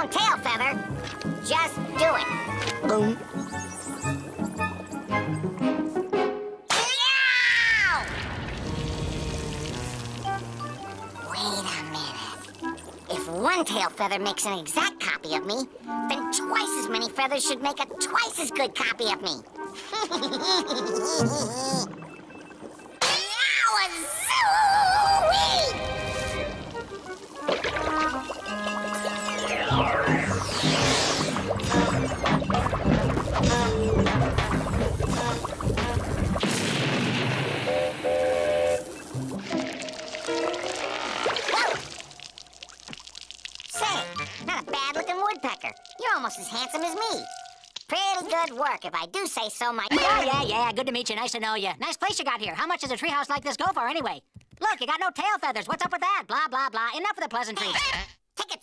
own tail feather, just do it. Boom. Meow! Wait a minute. If one tail feather makes an exact copy of me, then twice as many feathers should make a twice as good copy of me. Yow-a-zooey! Not a bad-looking woodpecker. You're almost as handsome as me. Pretty good work, if I do say so myself. Yeah. Good to meet you. Nice to know you. Nice place you got here. How much does a treehouse like this go for, anyway? Look, you got no tail feathers. What's up with that? Blah, blah, blah. Enough of the pleasantries.